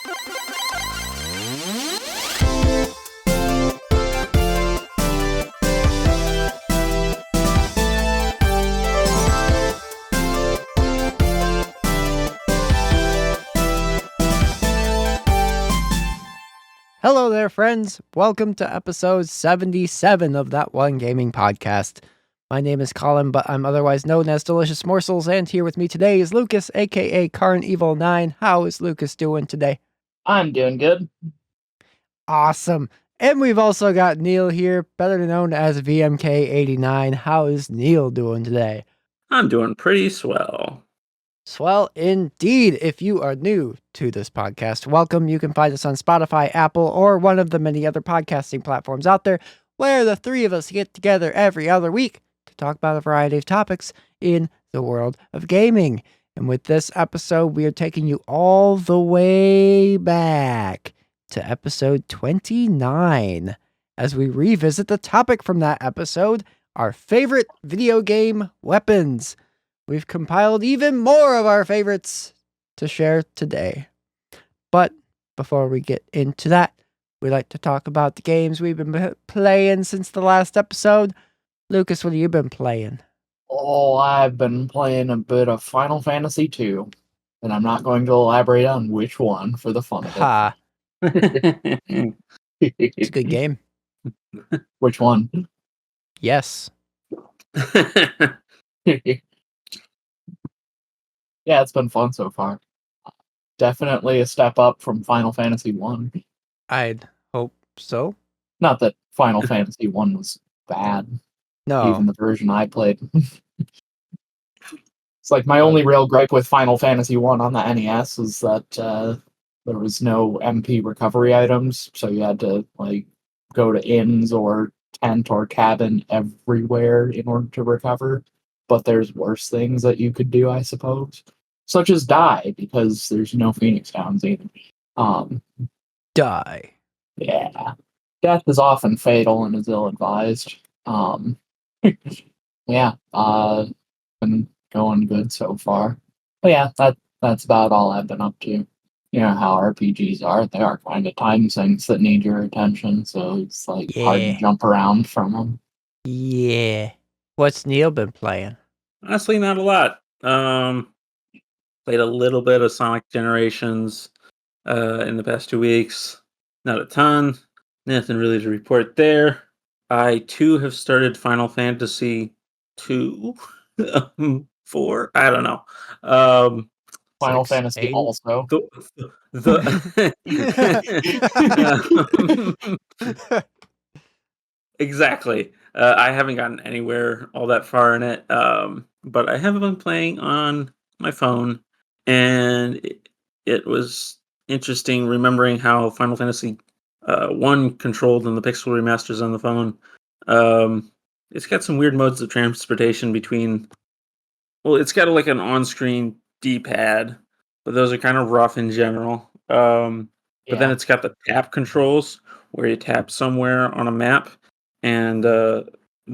Hello there, friends. Welcome to episode 77 of That One Gaming Podcast. My name is Colin, but I'm otherwise known as Delicious Morsels, and here with me today is Lucas, aka Karn Evil 9. How is Lucas doing today? I'm doing good. Awesome. And we've also got Neal here, better known as VMK89. How is Neal doing today? I'm doing pretty swell. Swell indeed. If you are new to this podcast, welcome. You can find us on Spotify, Apple, or one of the many other podcasting platforms out there where the three of us get together every other week to talk about a variety of topics in the world of gaming. And with this episode, we are taking you all the way back to episode 29 as we revisit the topic from that episode, our favorite video game weapons. We've compiled even more of our favorites to share today. But before we get into that, we'd like to talk about the games we've been playing since the last episode. Lucas, what have you been playing? Oh, I've been playing a bit of Final Fantasy II, and I'm not going to elaborate on which one for the fun of it. Ha, it's a good game. Which one? Yes. Yeah, it's been fun so far. Definitely a step up from Final Fantasy 1. I'd hope so. Not that Final Fantasy 1 was bad. No. Even the version I played. It's like my only real gripe with Final Fantasy 1 on the NES is that there was no MP recovery items, so you had to like go to inns or tent or cabin everywhere in order to recover. But there's worse things that you could do, I suppose. Such as die, because there's no Phoenix Downs either. Die. Yeah. Death is often fatal and is ill-advised. Yeah, been going good so far. But yeah, that's about all I've been up to. You know how RPGs are. They are kind of time sinks that need your attention, so it's like hard to jump around from them. Yeah. What's Neal been playing? Honestly, not a lot. Played a little bit of Sonic Generations in the past 2 weeks. Not a ton. Nothing really to report there. I too have started Final Fantasy 2, 4. I don't know. Final 6, Fantasy 8? also. Exactly. I haven't gotten anywhere all that far in it, but I have been playing on my phone, and it was interesting remembering how Final Fantasy 1 controlled in the pixel remasters on the phone. It's got some weird modes of transportation between... Well, it's got like an on-screen D-pad, but those are kind of rough in general. But then it's got the tap controls, where you tap somewhere on a map, and the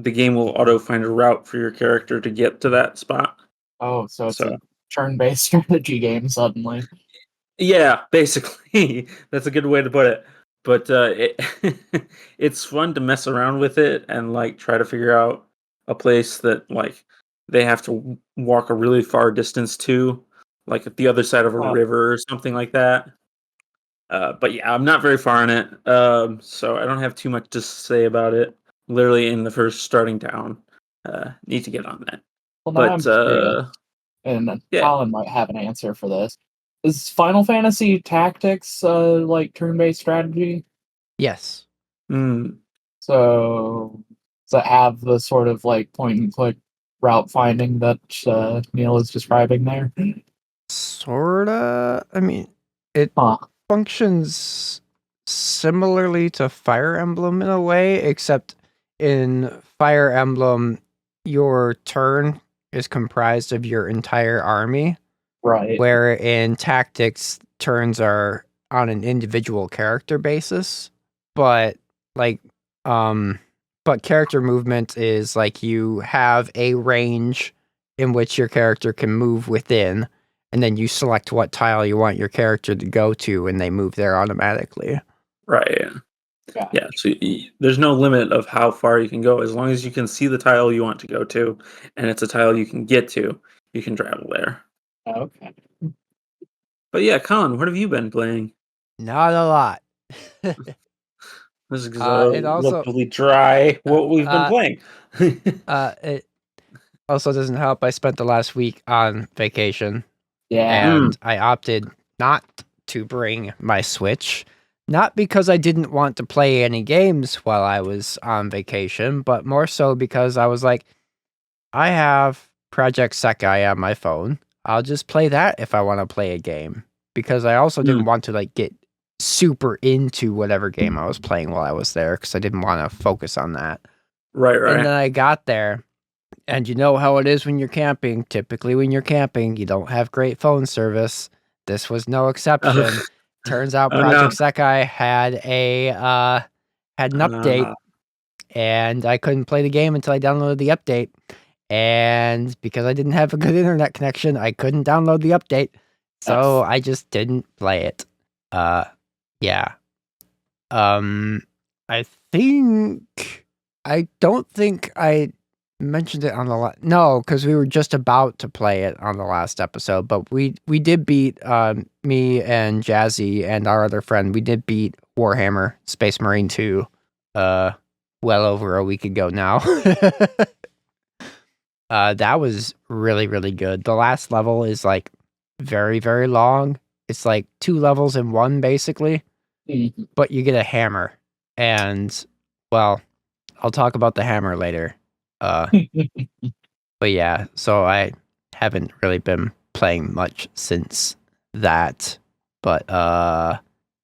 game will auto find a route for your character to get to that spot. Oh, so it's a turn-based strategy game suddenly. Yeah, basically. That's a good way to put it. But it's fun to mess around with it and like try to figure out a place that like they have to walk a really far distance to, like at the other side of a river or something like that. But yeah, I'm not very far in it, so I don't have too much to say about it. Literally in the first starting town. Need to get on that. Well, now I'm curious, and Colin might have an answer for this. Is Final Fantasy Tactics like turn-based strategy? Yes. So does it have the sort of like point-and-click route finding that Neal is describing there? Sorta. I mean, it functions similarly to Fire Emblem in a way, except in Fire Emblem, your turn is comprised of your entire army. Right. Where in Tactics, turns are on an individual character basis, but character movement is like you have a range in which your character can move within, and then you select what tile you want your character to go to, and they move there automatically. Right. Yeah. Yeah. So there's no limit of how far you can go as long as you can see the tile you want to go to, and it's a tile you can get to. You can travel there. Okay. But yeah, Colin, what have you been playing? Not a lot. This is It also relatively dry. What we've been playing. it also doesn't help. I spent the last week on vacation, Yeah. and I opted not to bring my Switch. Not because I didn't want to play any games while I was on vacation, but more so because I was like, I have Project Sekai on my phone. I'll just play that if I want to play a game. Because I also didn't want to like get super into whatever game I was playing while I was there, because I didn't want to focus on that. Right. And then I got there, and you know how it is when you're camping. Typically when you're camping, you don't have great phone service. This was no exception. Turns out Oh, Project no. Sekai had an update, and I couldn't play the game until I downloaded the update. And because I didn't have a good internet connection, I couldn't download the update. So I just didn't play it. Yeah. I don't think I mentioned it on the no, because we were just about to play it on the last episode, but we did beat me and Jazzy and our other friend, we did beat Warhammer Space Marine 2 well over a week ago now. That was really, really good. The last level is like very, very long. It's like 2 levels in one, basically. Mhm. But you get a hammer. And, well, I'll talk about the hammer later. But yeah, so I haven't really been playing much since that. But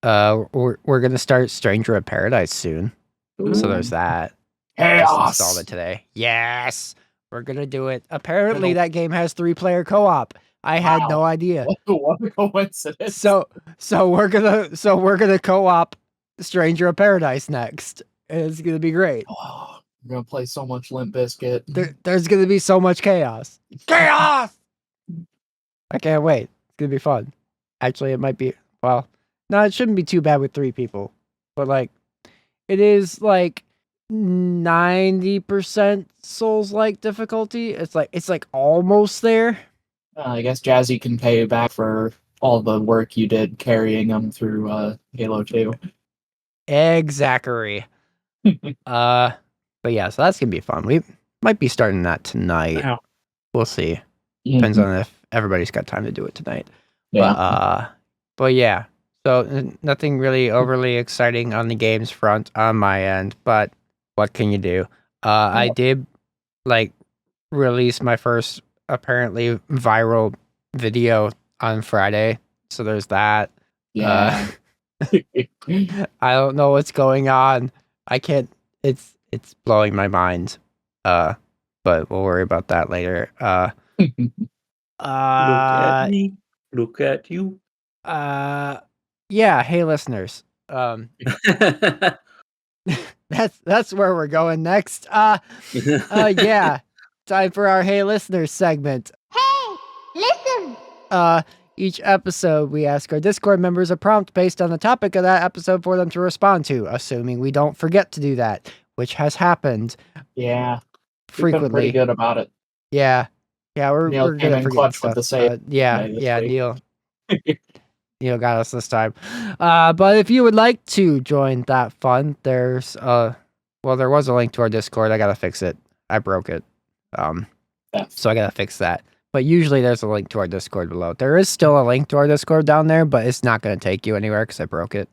we're gonna start Stranger of Paradise soon. So there's that. I just installed it today. Yes! We're gonna do it. Apparently that game has 3-player co-op. I had no idea. What a coincidence. So we're gonna co-op Stranger of Paradise next. And it's gonna be great. Oh, I'm gonna play so much Limp Bizkit. There's gonna be so much chaos. Chaos! I can't wait. It's gonna be fun. Actually, it might be, well, no, it shouldn't be too bad with 3 people. But like, it is like 90% Souls-like difficulty. It's like almost there. I guess Jazzy can pay you back for all the work you did carrying him through Halo 2. Exactly. But yeah, so that's gonna be fun. We might be starting that tonight. Wow. We'll see. Depends on if everybody's got time to do it tonight. Yeah. But yeah. So nothing really overly exciting on the games front on my end, but what can you do? I did like release my first apparently viral video on Friday, so there's that. Yeah. I don't know what's going on. I can't. It's blowing my mind. But we'll worry about that later. Look at me. Look at you. Yeah. Hey, listeners. That's where we're going next. Yeah. Time for our Hey Listeners segment. Hey, listen! Each episode, we ask our Discord members a prompt based on the topic of that episode for them to respond to, assuming we don't forget to do that, which has happened. Yeah. Frequently. We've been pretty good about it. Yeah. Yeah, we're Neal good came at in forgetting clutch stuff. with the save. Yeah, week. Neal. Neal got us this time. But if you would like to join that fun, there's there was a link to our Discord. I gotta fix it. I broke it. So I gotta fix that. But usually there's a link to our Discord below. There is still a link to our Discord down there, but it's not gonna take you anywhere because I broke it.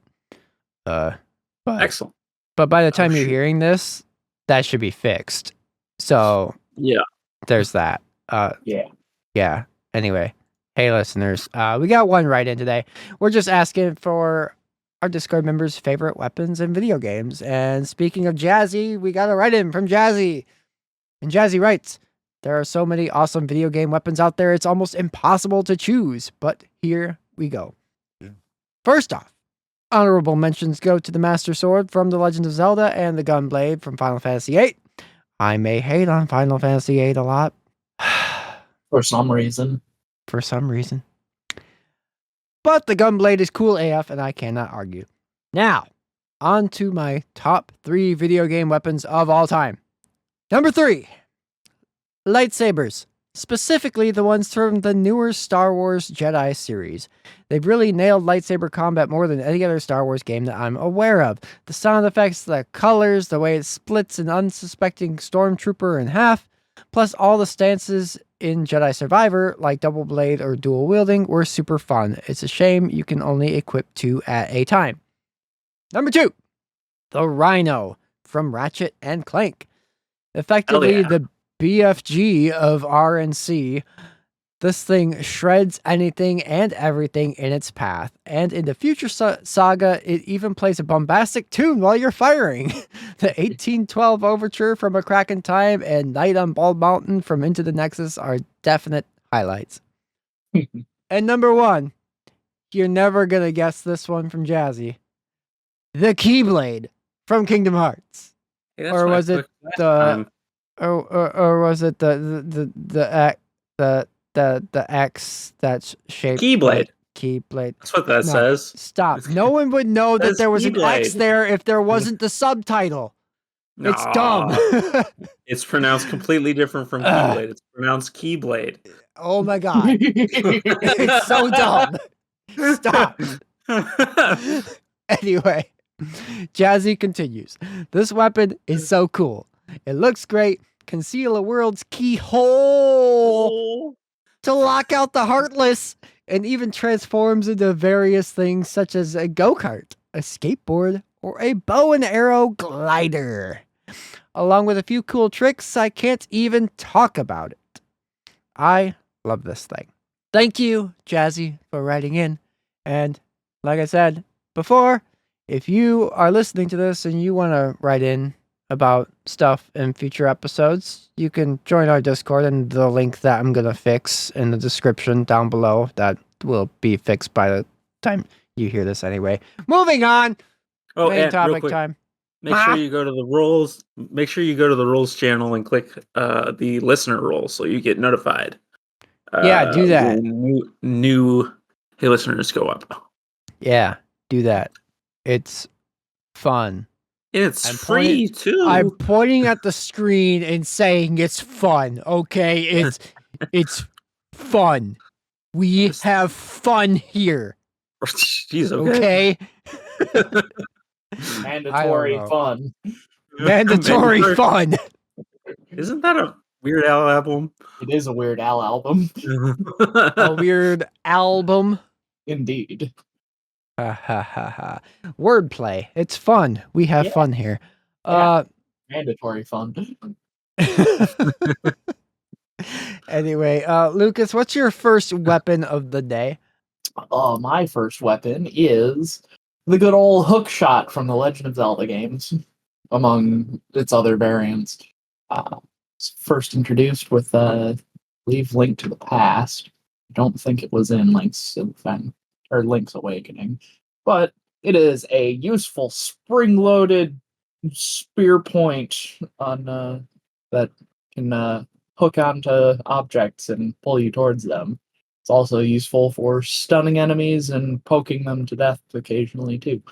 But Excellent. But by the time you're hearing this, that should be fixed. So yeah, there's that. Yeah. Anyway, hey listeners, we got one right in today. We're just asking for our Discord members' favorite weapons in video games. And speaking of Jazzy, we got a write-in from Jazzy. And Jazzy writes, there are so many awesome video game weapons out there, it's almost impossible to choose. But here we go. First off, honorable mentions go to the Master Sword from The Legend of Zelda and the Gunblade from Final Fantasy VIII. I may hate on Final Fantasy VIII a lot. For some reason. For some reason. but the Gunblade is cool AF, and I cannot argue. Now, on to my top 3 video game weapons of all time. Number 3, lightsabers. Specifically, the ones from the newer Star Wars Jedi series. They've really nailed lightsaber combat more than any other Star Wars game that I'm aware of. The sound effects, the colors, the way it splits an unsuspecting stormtrooper in half, plus all the stances in Jedi Survivor, like double blade or dual wielding, were super fun. It's a shame you can only equip 2 at a time. Number 2, the Rhino from Ratchet and Clank. Effectively, the BFG of RNC. This thing shreds anything and everything in its path. And in the future saga, it even plays a bombastic tune while you're firing. The 1812 Overture from A Crack in Time and Night on Bald Mountain from Into the Nexus are definite highlights. And number 1, you're never going to guess this one from Jazzy. The Keyblade from Kingdom Hearts. Hey, Or was it the... Or was it the X that's shaped Keyblade? Keyblade. That's what that says. Stop. No one would know that there was an X Keyblade. there if there wasn't the subtitle. It's dumb. It's pronounced completely different from Keyblade. It's pronounced Keyblade. Oh my god. It's so dumb. Stop. Anyway, Jazzy continues. This weapon is so cool. It looks great. Conceal a world's keyhole to lock out the heartless, and even transforms into various things such as a go-kart, a skateboard, or a bow and arrow glider. Along with a few cool tricks, I can't even talk about it. I love this thing. Thank you, Jazzy, for writing in. And like I said before, if you are listening to this and you want to write in about stuff in future episodes, you can join our Discord, and the link that I'm going to fix in the description down below, that will be fixed by the time you hear this anyway. Moving on. Oh, Main and real topic quick, time. make sure you go to the roles. Make sure you go to the roles channel and click the listener role so you get notified. Yeah, do that. When new hey listeners go up. Yeah, do that. It's fun. It's I'm free too. I'm pointing at the screen and saying it's fun. Okay, it's fun. We have fun here. Jeez, okay. Mandatory fun. Mandatory fun. Isn't that a Weird Al album? It is a Weird Al album. A weird album. Indeed. Ha ha ha ha. Wordplay. It's fun. We have fun here. Mandatory fun. Anyway, Lucas, what's your first weapon of the day? My first weapon is the good old hook shot from the Legend of Zelda games, among its other variants. It's first introduced with, I believe, Link to the Past. I don't think it was in Link's Awakening, but it is a useful spring-loaded spear point on that can hook onto objects and pull you towards them. It's also useful for stunning enemies and poking them to death occasionally too.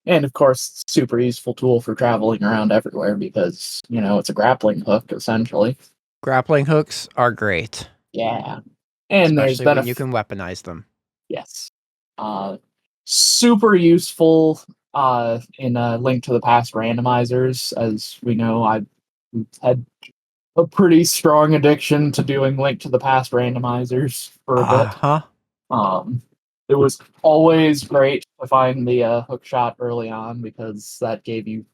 And of course, super useful tool for traveling around everywhere because, it's a grappling hook essentially. Grappling hooks are great. Yeah. And especially when you can weaponize them. Yes. Super useful in Link to the Past randomizers. As we know, I've had a pretty strong addiction to doing Link to the Past randomizers for a bit. It was always great to find the hook shot early on because that gave you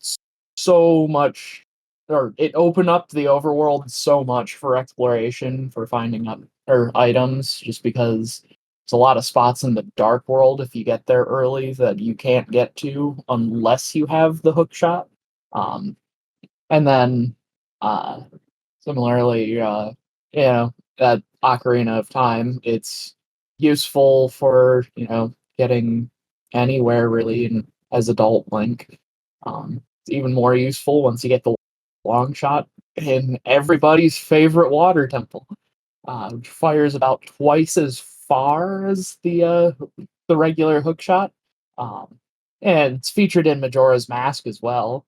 so much, or it opened up the overworld so much for exploration, for finding items, just because there's a lot of spots in the dark world if you get there early that you can't get to unless you have the hook shot. And then similarly, that Ocarina of Time, it's useful for, getting anywhere really and as adult Link. It's even more useful once you get the long shot in everybody's favorite water temple, which fires about twice as far as the the regular hookshot. And it's featured in Majora's Mask as well.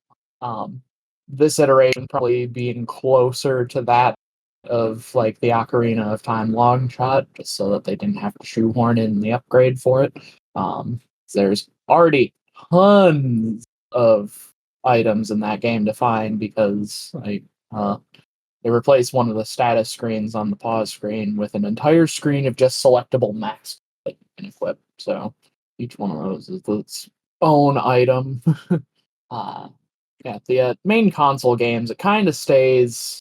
This iteration probably being closer to that of like the Ocarina of Time long shot, just so that they didn't have to shoehorn in the upgrade for it. There's already tons of items in that game to find because they replaced one of the status screens on the pause screen with an entire screen of just selectable masks that you can equip. So each one of those is its own item. The main console games, it kind of stays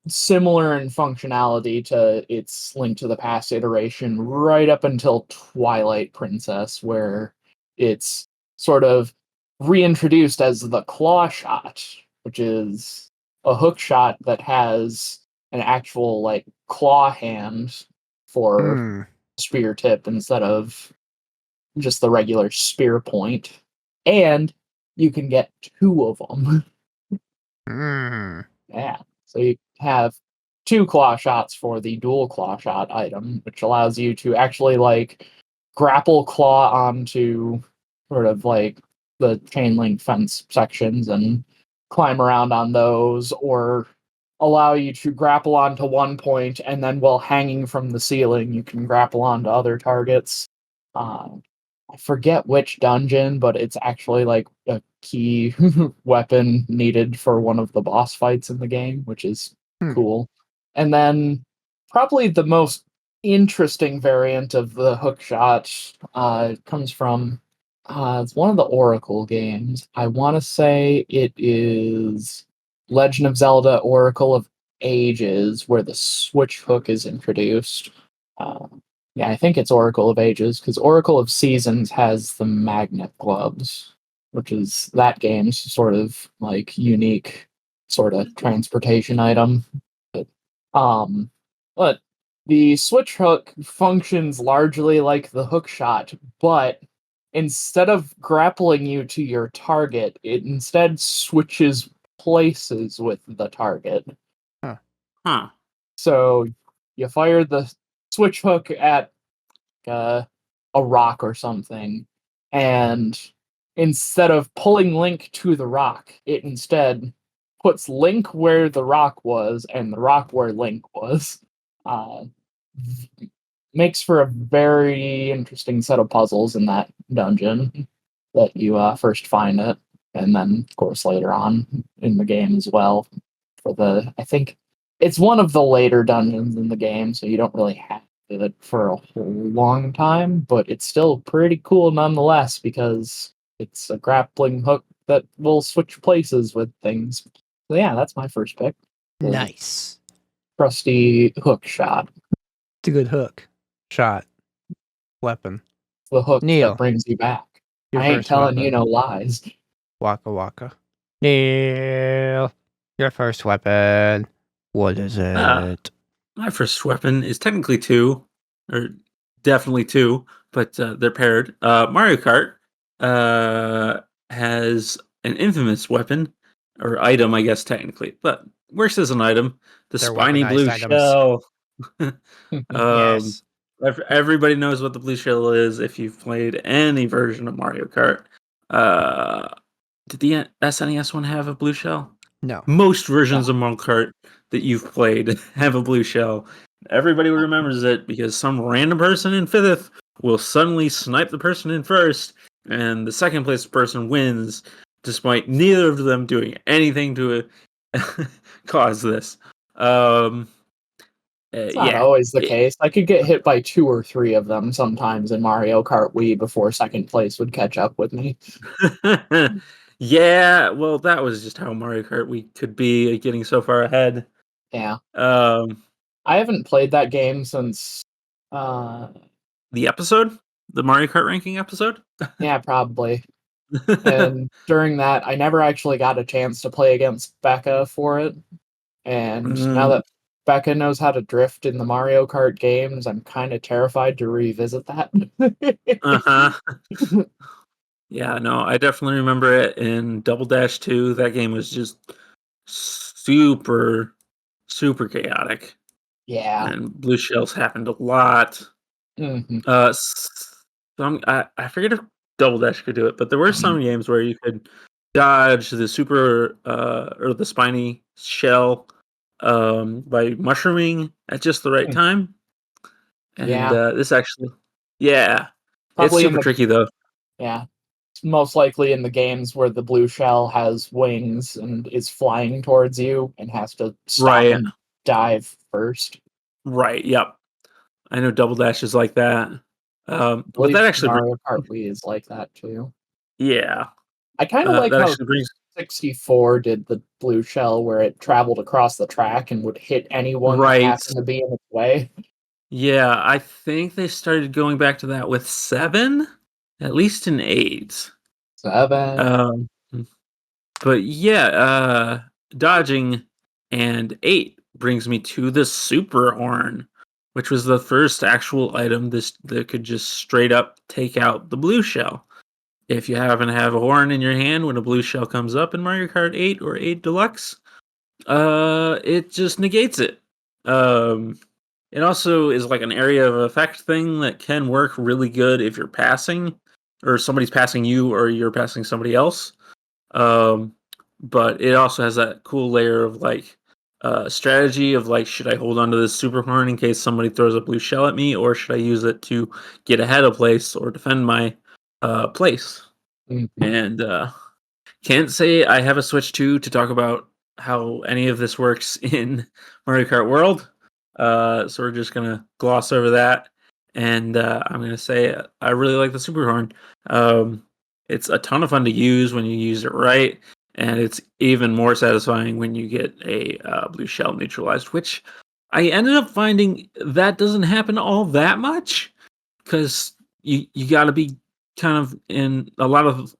similar in functionality to its Link to the Past iteration right up until Twilight Princess, where it's sort of reintroduced as the claw shot, which is a hook shot that has an actual like claw hand for spear tip instead of just the regular spear point, and you can get two of them. Yeah, so you have two claw shots for the dual claw shot item, which allows you to actually like grapple claw onto sort of like the chain link fence sections and climb around on those, or allow you to grapple onto one point and then while hanging from the ceiling you can grapple onto other targets. I forget which dungeon, but it's actually like a key weapon needed for one of the boss fights in the game, which is cool. And then probably the most interesting variant of the hookshot comes from it's one of the Oracle games. I want to say it is Legend of Zelda Oracle of Ages, where the switch hook is introduced. Yeah, I think it's Oracle of Ages, because Oracle of Seasons has the magnet gloves, which is that game's sort of like unique sort of transportation item. But the switch hook functions largely like the hook shot, but instead of grappling you to your target, it instead switches places with the target. So you fire the switch hook at a rock or something, and instead of pulling Link to the rock, it instead puts Link where the rock was and the rock where Link was. Makes for a very interesting set of puzzles in that dungeon that you first find it, and then of course later on in the game as well. I think it's one of the later dungeons in the game, so you don't really have it for a whole long time, but it's still pretty cool nonetheless because it's a grappling hook that will switch places with things. So yeah, that's my first pick. Nice. Trusty hook shot. It's a good hook. Shot. Weapon. The hook Neal, that brings you back. your I ain't first telling you weapon. no lies. Waka waka. Neal, your first weapon. What is it? My first weapon is technically two, or definitely two, but they're paired. Mario Kart has an infamous weapon, or item, I guess, technically, but works as an item. The They're spiny weaponized blue items. shell. Yes. Everybody knows what the blue shell is if you've played any version of Mario Kart. Did the SNES one have a blue shell? No. Most versions of Mario Kart that you've played have a blue shell. Everybody remembers it because some random person in fifth will suddenly snipe the person in first, and the second place person wins, despite neither of them doing anything to cause this. It's not always the case. I could get hit by 2 or 3 of them sometimes in Mario Kart Wii before second place would catch up with me. Yeah, well, that was just how Mario Kart Wii could be, getting so far ahead. Yeah. I haven't played that game since the episode? The Mario Kart ranking episode? Yeah, probably. And during that, I never actually got a chance to play against Becca for it. And now that Becca knows how to drift in the Mario Kart games, I'm kind of terrified to revisit that. Yeah, no, I definitely remember it in Double Dash 2. That game was just super, super chaotic. Yeah. And blue shells happened a lot. Mm-hmm. I forget if Double Dash could do it, but there were some games where you could dodge the super or the spiny shell by mushrooming at just the right time. And Yeah. this actually, yeah, it's Probably in super the tricky though. yeah. It's most likely in the games where the blue shell has wings and is flying towards you and has to stop Right, and dive first. right, yep. I know Double Dash is like that. I But believe that actually, Mario Kart Wii is like that too. yeah, I kind of like that how actually brings. 64 did the blue shell where it traveled across the track and would hit anyone that Right. happened to be in its way. Yeah, I think they started going back to that with 7, at least in 8. 7. Um, but yeah, dodging and 8 brings me to the super horn, which was the first actual item that could just straight up take out the blue shell. If you happen to have a horn in your hand when a blue shell comes up in Mario Kart 8 or 8 Deluxe, it just negates it. It also is like an area of effect thing that can work really good if you're passing, or somebody's passing you, or you're passing somebody else. Um, but it also has that cool layer of like strategy of like, should I hold on to this super horn in case somebody throws a blue shell at me, or should I use it to get ahead of place or defend my place? Mhm. And can't say I have a Switch 2 to talk about how any of this works in Mario Kart World. So we're just gonna gloss over that, and I'm gonna say I really like the Super Horn. It's a ton of fun to use when you use it right, and it's even more satisfying when you get a blue shell neutralized, which I ended up finding that doesn't happen all that much because you got to be kind of in a lot of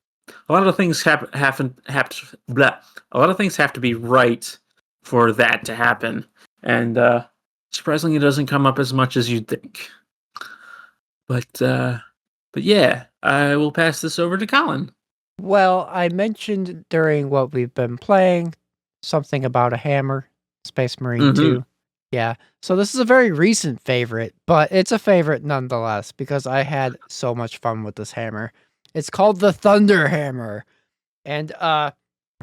things blah. A lot of things have to be right for that to happen, and surprisingly, it doesn't come up as much as you'd think. But yeah, I will pass this over to Colin. Well, I mentioned during what we've been playing something about a hammer, Space Marine 2. Yeah. So this is a very recent favorite, but it's a favorite nonetheless because I had so much fun with this hammer. It's called the Thunder Hammer. And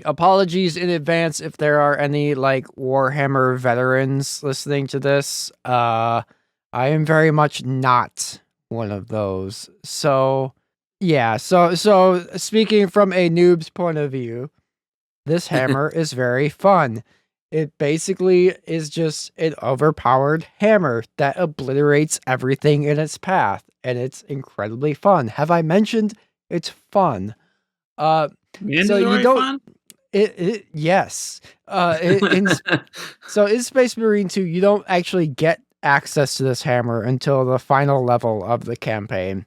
apologies in advance if there are any like Warhammer veterans listening to this. I am very much not one of those. So yeah, so speaking from a noob's point of view, this hammer is very fun. It basically is just an overpowered hammer that obliterates everything in its path, and it's incredibly fun. Have I mentioned it's fun? So you Mandatory don't fun? yes. So in Space Marine 2, you don't actually get access to this hammer until the final level of the campaign,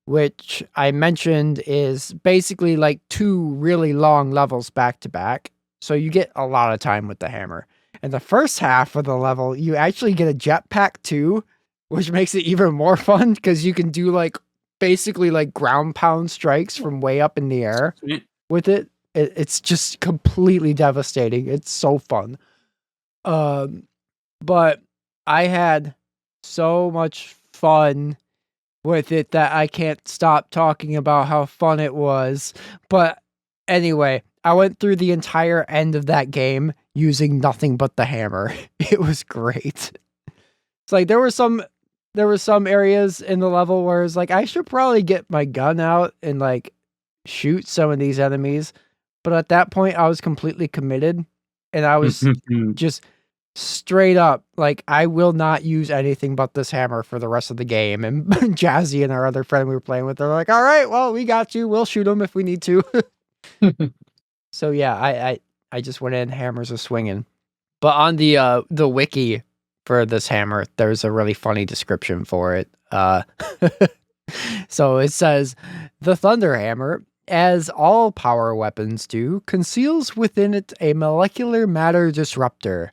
which I mentioned is basically like 2 really long levels back to back. So you get a lot of time with the hammer. And the first half of the level, you actually get a jetpack too, which makes it even more fun because you can do like basically like ground pound strikes from way up in the air Sweet. with it. It's just completely devastating. It's so fun. But I had so much fun with it that I can't stop talking about how fun it was. But anyway, I went through the entire end of that game using nothing but the hammer. It was great. It's like there were some areas in the level where it's like I should probably get my gun out and like shoot some of these enemies. But at that point I was completely committed and I was just straight up like I will not use anything but this hammer for the rest of the game. And Jazzy and our other friend we were playing with, they're like, all right, well, we got you, we'll shoot him if we need to. So yeah, I just went in hammers are swinging. But on the wiki for this hammer, there's a really funny description for it. So it says the Thunder Hammer, as all power weapons do, conceals within it a molecular matter disruptor.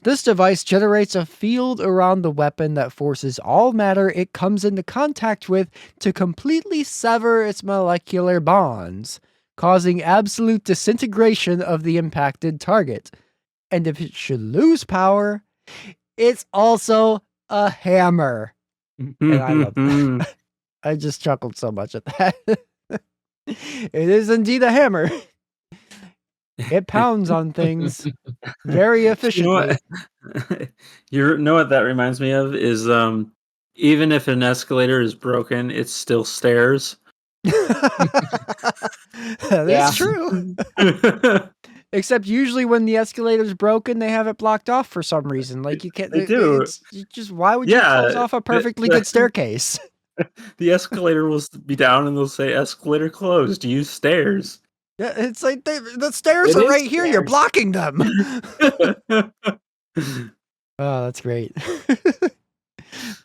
This device generates a field around the weapon that forces all matter it comes into contact with to completely sever its molecular bonds, causing absolute disintegration of the impacted target. And if it should lose power, it's also a hammer. And I love that. I just chuckled so much at that. It is indeed a hammer. It pounds on things very You know efficiently. what? You know what that reminds me of is even if an escalator is broken, it's still stairs. That Yeah. is true. Except usually when the escalator's broken, they have it blocked off for some reason. Like you can't. They do. It's just why would you close Yeah, off a perfectly good staircase? the escalator will be down and they'll say escalator closed. Use stairs. Yeah, it's like the stairs It are is right here. You're stairs. blocking them. Oh, that's great.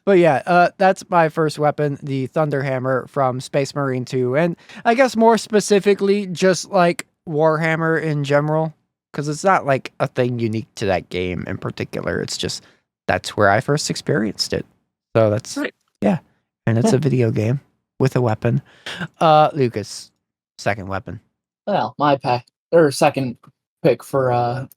But yeah, that's my first weapon, the Thunder Hammer from Space Marine 2. And I guess more specifically, just like Warhammer in general, because it's not like a thing unique to that game in particular. It's just that's where I first experienced it. So that's, Right. yeah. And it's Yeah. a video game with a weapon. Lucas, second weapon. Well, my second pick for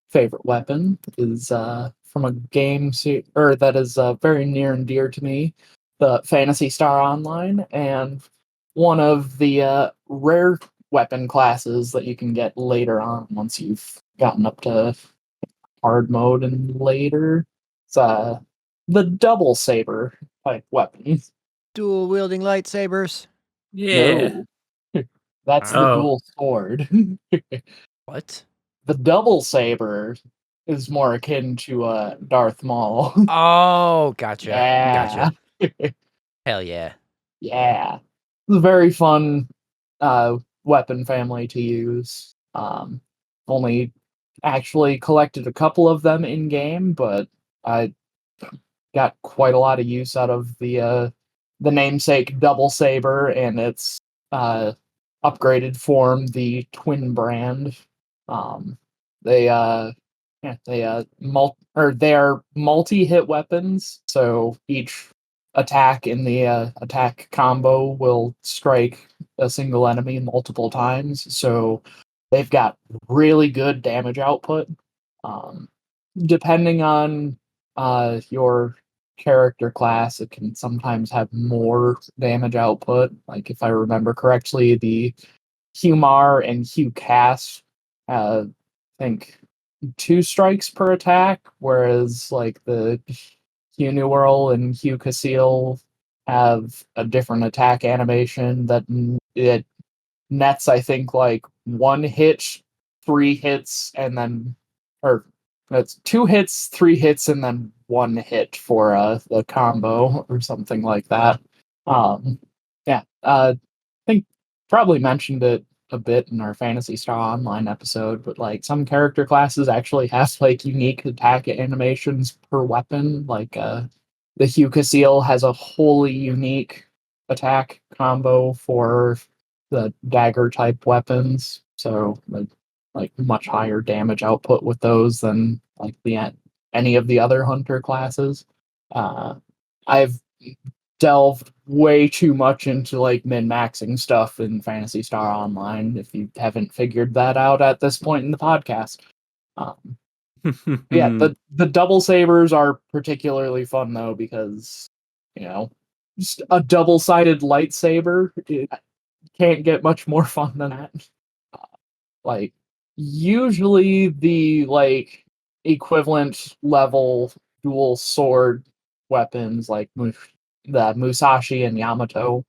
favorite weapon is from a game that is very near and dear to me, the Phantasy Star Online, and one of the rare weapon classes that you can get later on once you've gotten up to hard mode and later. It's the double saber type weapon. Dual wielding lightsabers. Yeah. No, that's the Oh. dual sword. What? The double saber is more akin to Darth Maul. Oh, gotcha. Yeah. Gotcha. Hell yeah. Yeah. It's a very fun weapon family to use. Only actually collected a couple of them in game, but I got quite a lot of use out of the namesake double saber and its upgraded form, the twin brand. They they are multi-hit weapons, so each attack in the attack combo will strike a single enemy multiple times. So they've got really good damage output. Um, Depending on your character class, it can sometimes have more damage output. Like if I remember correctly, the Humar and Hugh Cass have, I think, 2 strikes per attack, whereas like the Hugh Newell and Hugh Casil have a different attack animation that it nets, I think, like 1 hit, 3 hits, and then, or that's 2 hits, 3 hits, and then 1 hit for the combo or something like that. Yeah, I think probably mentioned it a bit in our Fantasy Star Online episode, but like some character classes actually have like unique attack animations per weapon. Like the Hugh Casil has a wholly unique attack combo for the dagger type weapons, so like much higher damage output with those than like any of the other hunter classes. I've delved way too much into like min-maxing stuff in Fantasy Star Online, if you haven't figured that out at this point in the podcast. Yeah, the double sabers are particularly fun though, because just a double-sided lightsaber, it can't get much more fun than that. Like usually the like equivalent level dual sword weapons like the Musashi and Yamato,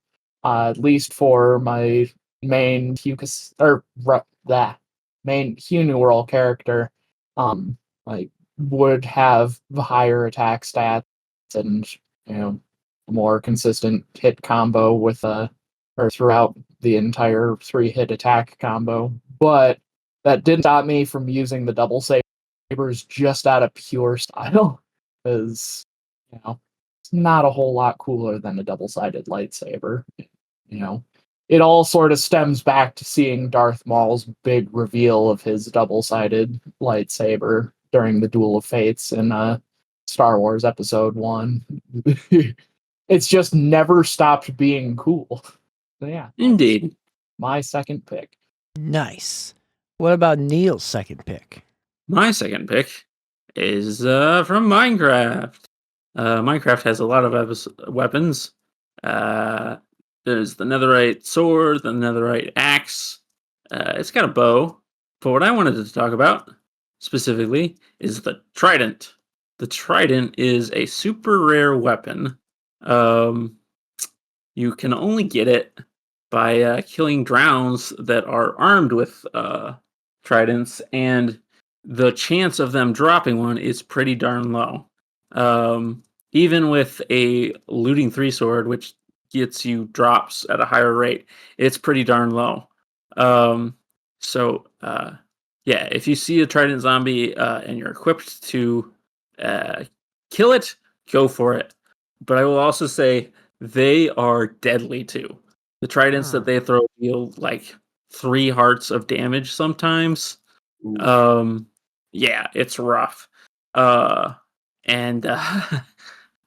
at least for my main that main Hunural character, like would have higher attack stats and more consistent hit combo with or throughout the entire 3-hit attack combo. But that didn't stop me from using the double sabers just out of pure style, because it's not a whole lot cooler than a double-sided lightsaber. It all sort of stems back to seeing Darth Maul's big reveal of his double-sided lightsaber during the Duel of Fates in Star Wars Episode 1. It's just never stopped being cool. So yeah, Indeed. my second pick. Nice. What about Neal's second pick? My second pick is from Minecraft. Minecraft has a lot of weapons. There's the netherite sword, the netherite axe. It's got a bow. But what I wanted to talk about specifically is the trident. The trident is a super rare weapon. You can only get it by killing drowns that are armed with tridents, and the chance of them dropping one is pretty darn low. Even with a looting 3 sword, which gets you drops at a higher rate, it's pretty darn low. So yeah, if you see a trident zombie and you're equipped to kill it, go for it. But I will also say they are deadly too. The tridents that they throw deal like 3 hearts of damage sometimes. Yeah, it's rough. And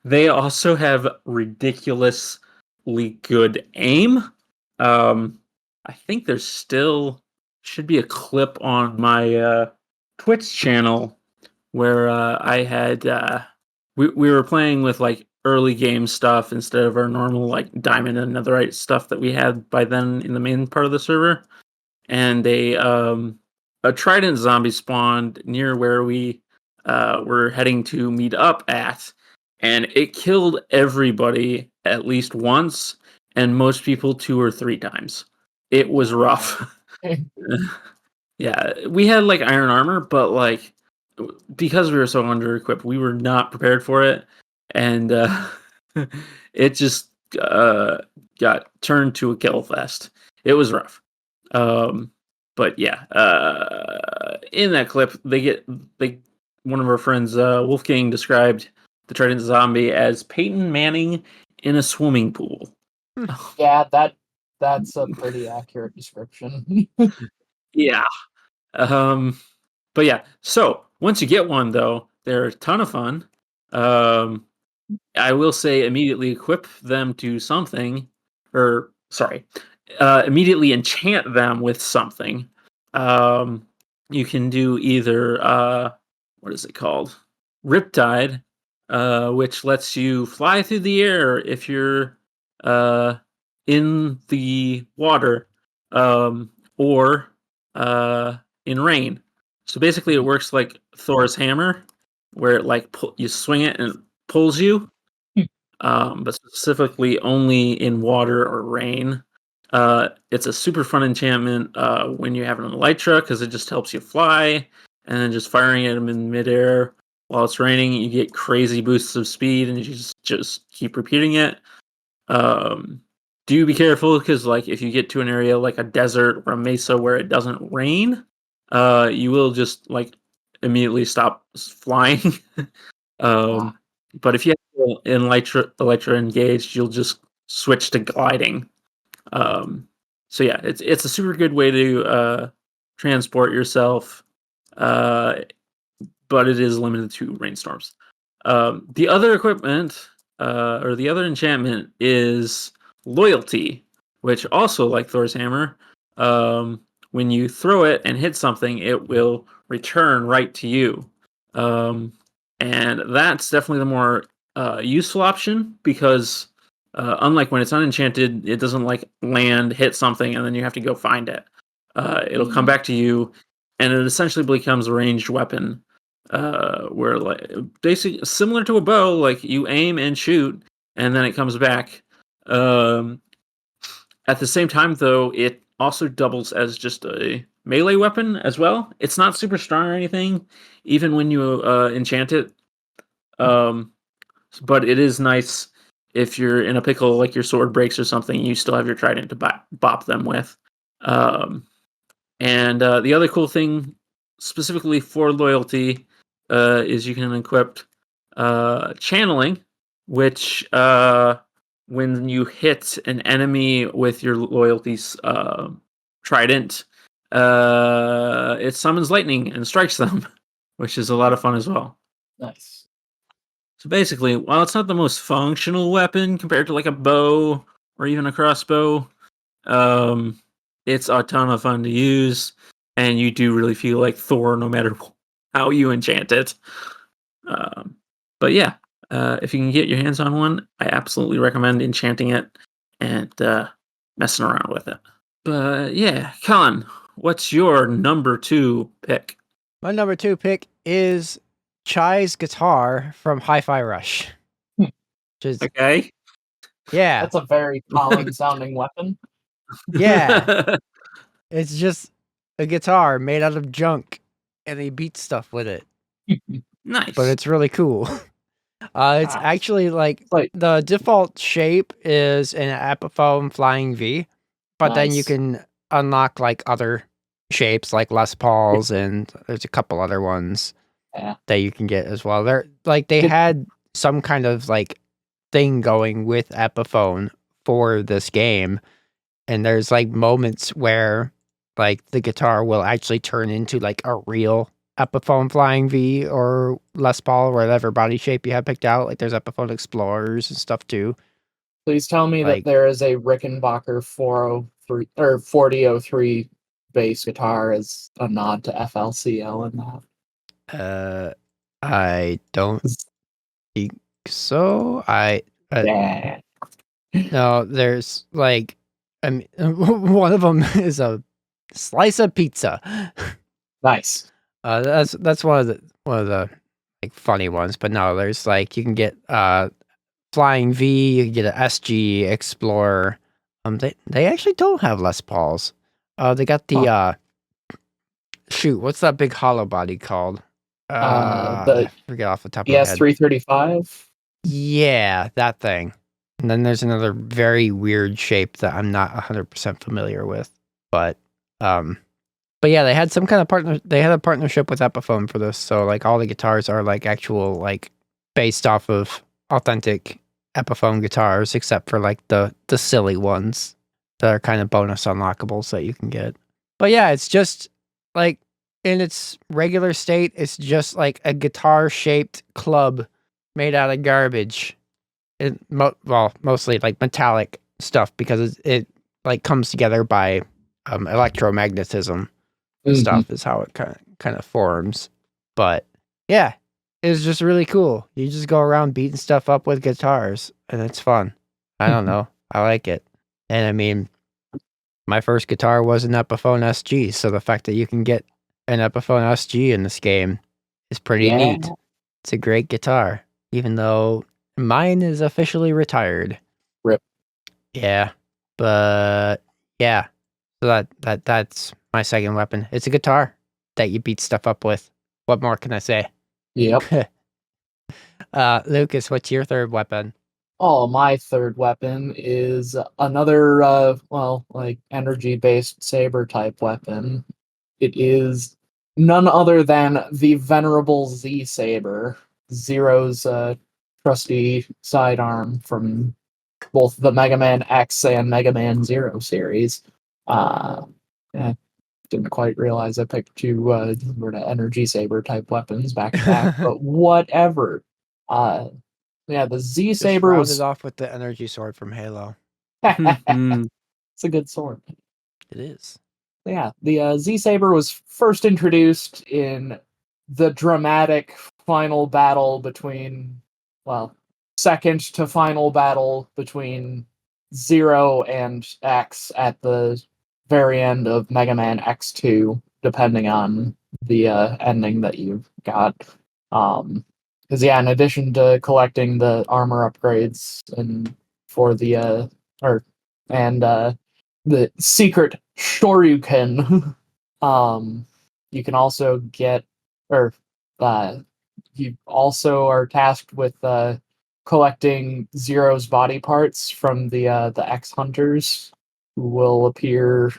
they also have ridiculously good aim. I think there's still should be a clip on my Twitch channel where I had we were playing with like early game stuff instead of our normal like diamond and netherite stuff that we had by then in the main part of the server, and a trident zombie spawned near where we were heading to meet up at, and it killed everybody at least once, and most people 2 or 3 times. It was rough. Yeah, we had like iron armor, but like because we were so under equipped, we were not prepared for it, and it just got turned to a kill fest. It was rough. But yeah, in that clip, one of our friends, Wolfgang, described the Trident zombie as Peyton Manning in a swimming pool. Yeah, that's a pretty accurate description. Yeah. But yeah, so once you get one, though, they're a ton of fun. I will say immediately equip them to something, or sorry, immediately enchant them with something. You can do either what is it called? Riptide, which lets you fly through the air if you're in the water, or in rain. So basically, it works like Thor's hammer, where it like you swing it and it pulls you, but specifically only in water or rain. It's a super fun enchantment when you have an elytra because it just helps you fly, and then just firing at them in midair while it's raining, you get crazy boosts of speed, and you just keep repeating it. Do be careful because like if you get to an area like a desert or a mesa where it doesn't rain, you will just like immediately stop flying. But if you have Elytra engaged, you'll just switch to gliding. So yeah, it's a super good way to transport yourself, but it is limited to rainstorms. The other equipment or the other enchantment is loyalty, which also like Thor's hammer, when you throw it and hit something, it will return right to you. And that's definitely the more useful option because unlike when it's unenchanted, it doesn't like land, hit something, and then you have to go find it. It'll come back to you, and it essentially becomes a ranged weapon, where like basically similar to a bow, like you aim and shoot, and then it comes back. At the same time, though, it also doubles as just a melee weapon as well. It's not super strong or anything, even when you enchant it. But it is nice if you're in a pickle, like your sword breaks or something, you still have your trident to bop them with. And the other cool thing, specifically for loyalty, is you can equip channeling, which when you hit an enemy with your loyalty's trident, it summons lightning and strikes them, which is a lot of fun as well. Nice. So basically, while it's not the most functional weapon compared to like a bow or even a crossbow, it's a ton of fun to use, and you do really feel like Thor no matter how you enchant it. But yeah, if you can get your hands on one, I absolutely recommend enchanting it and messing around with it. But yeah, Colin, what's your number 2 pick? My number 2 pick is Chai's guitar from Hi-Fi Rush. Hmm. Which is, Okay. yeah, That's a very Colin sounding weapon. yeah. It's just a guitar made out of junk, and he beats stuff with it. Nice. But it's really cool. It's actually like Like the default shape is an Epiphone Flying V, but then you nice. can unlock like other shapes like Les Pauls, and there's a couple other ones Yeah. that you can get as well. They're like they Did- had some kind of like thing going with Epiphone for this game, and there's like moments where like the guitar will actually turn into like a real Epiphone Flying V or Les Paul, whatever body shape you have picked out. Like there's Epiphone Explorers and stuff too. Please tell me Like- that there is a Rickenbacker 403 or 4003 bass guitar as a nod to FLCL in that. I don't think so. Yeah. No, there's like, I mean, one of them is a slice of pizza. Nice. That's one of the like funny ones. But no, there's like you can get Flying V, you can get an SG Explorer. They actually don't have Les Pauls. They got the shoot, what's that big hollow body called? The I forget off the top of my head. ES335. Yeah, that thing. And then there's another very weird shape that I'm not 100% familiar with. But yeah, they had some kind of they had a partnership with Epiphone for this. So like all the guitars are like actual like based off of authentic Epiphone guitars, except for like the silly ones that are kind of bonus unlockables that you can get. But yeah, it's just like in its regular state, it's just like a guitar shaped club made out of garbage. Mostly like metallic stuff because it like comes together by electromagnetism stuff is how it kind of forms. But yeah, it's just really cool. You just go around beating stuff up with guitars, and it's fun. I don't know. I like it. And I mean, my first guitar was an Epiphone SG, so the fact that you can get an Epiphone SG in this game is pretty neat. It's a great guitar, even though mine is officially retired. Rip. Yeah, but yeah, so that's my second weapon. It's a guitar that you beat stuff up with. What more can I say? Yep. Lucas, what's your third weapon? Oh, my third weapon is another, like energy-based saber type weapon. It is none other than the venerable Z Saber, Zero's trusty sidearm from both the Mega Man X and Mega Man Zero series. Yeah, didn't quite realize I picked two sort of energy saber type weepons back to back, but whatever. Yeah, the Z Saber was off with the energy sword from Halo. it's a good sword. It is. Yeah, the Z Saber was first introduced in the dramatic final battle between, second to final battle between Zero and X at the very end of Mega Man X2, depending on the ending that you've got. Because in addition to collecting the armor upgrades and for the the secret Shoryuken, you can also get, or you also are tasked with collecting Zero's body parts from the X Hunters, who will appear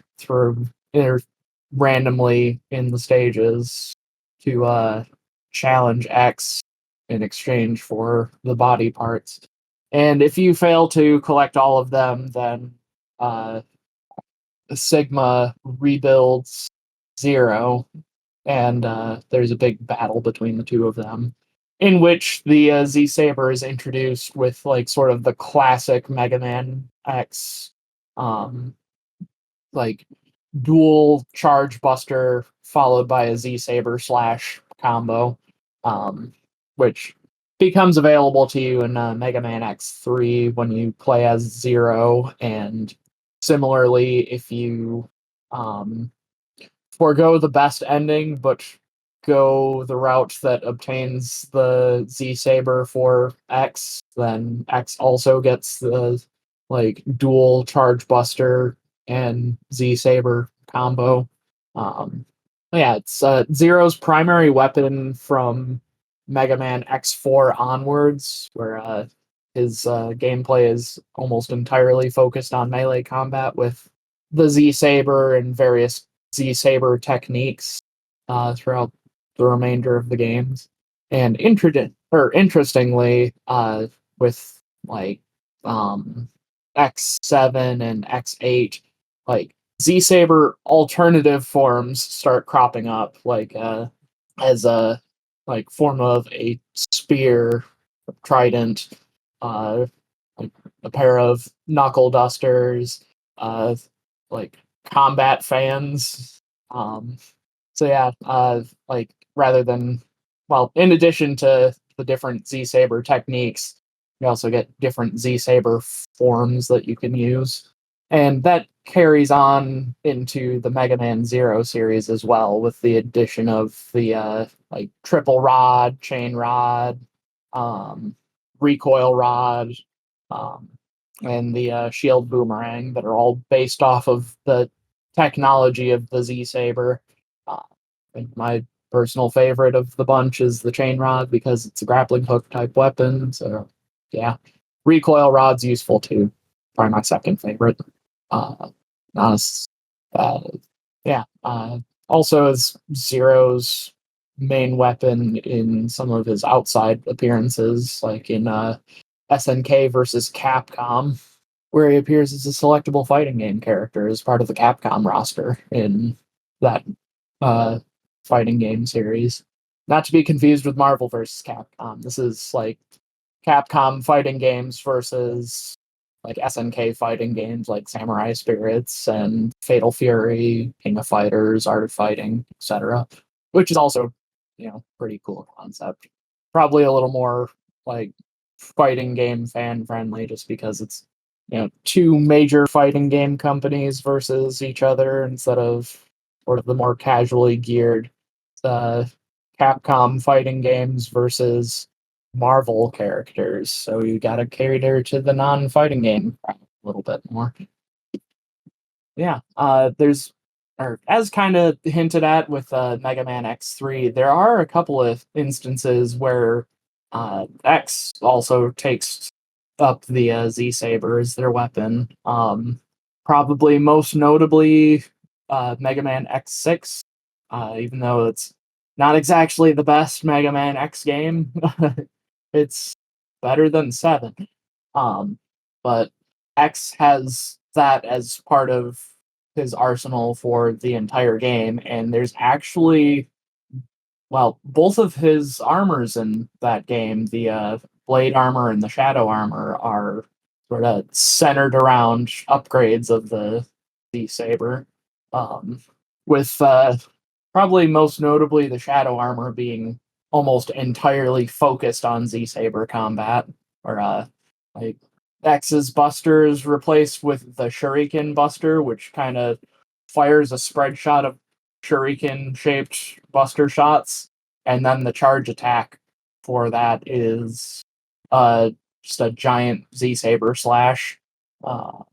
randomly in the stages to challenge X in exchange for the body parts. And if you fail to collect all of them, then Sigma rebuilds Zero, and there's a big battle between the two of them, in which the Z Saber is introduced with like sort of the classic Mega Man X, like dual charge buster followed by a Z Saber slash combo, which becomes available to you in Mega Man X3 when you play as Zero, and similarly, if you forego the best ending but go the route that obtains the Z Saber for X, then X also gets the like dual Charge Buster and Z Saber combo. Yeah, it's Zero's primary weapon from Mega Man X4 onwards, where his gameplay is almost entirely focused on melee combat with the Z Saber and various Z Saber techniques throughout the remainder of the games. And interestingly, with like X7 and X8, like Z Saber alternative forms start cropping up, like as a like form of a spear, trident, like a pair of knuckle dusters, like combat fans. So yeah, like rather than well, in addition to the different Z Saber techniques, you also get different Z Saber forms that you can use, and that carries on into the Mega Man Zero series as well, with the addition of the like triple rod, chain rod, recoil rod, um, and the shield boomerang that are all based off of the technology of the Z Saber. I think my personal favorite of the bunch is the chain rod because it's a grappling hook type weapon. So yeah, recoil rod's useful too. Probably my second favorite. Honest, uh, yeah. Also, as Zero's main weapon in some of his outside appearances, like in SNK versus Capcom, where he appears as a selectable fighting game character as part of the Capcom roster in that fighting game series. Not to be confused with Marvel versus Capcom. This is like Capcom fighting games versus like SNK fighting games like Samurai Spirits and Fatal Fury, King of Fighters, Art of Fighting, etc. Which is also, pretty cool concept. Probably a little more like fighting game fan friendly just because it's two major fighting game companies versus each other instead of sort of the more casually geared uh, Capcom fighting games versus Marvel characters. So you got to cater to the non-fighting game a little bit more. Yeah, there's, or as kind of hinted at with Mega Man X3, there are a couple of instances where X also takes up the Z Saber as their weapon. Probably most notably Mega Man X6, even though it's not exactly the best Mega Man X game. It's better than 7. But X has that as part of his arsenal for the entire game, and there's actually, well, both of his armors in that game, the blade armor and the shadow armor, are sort of centered around upgrades of the Z-Saber. With probably most notably the shadow armor being almost entirely focused on Z-Saber combat, or like X's Buster is replaced with the Shuriken Buster, which kind of fires a spread shot of Shuriken-shaped Buster shots, and then the charge attack for that is just a giant Z-Saber slash. And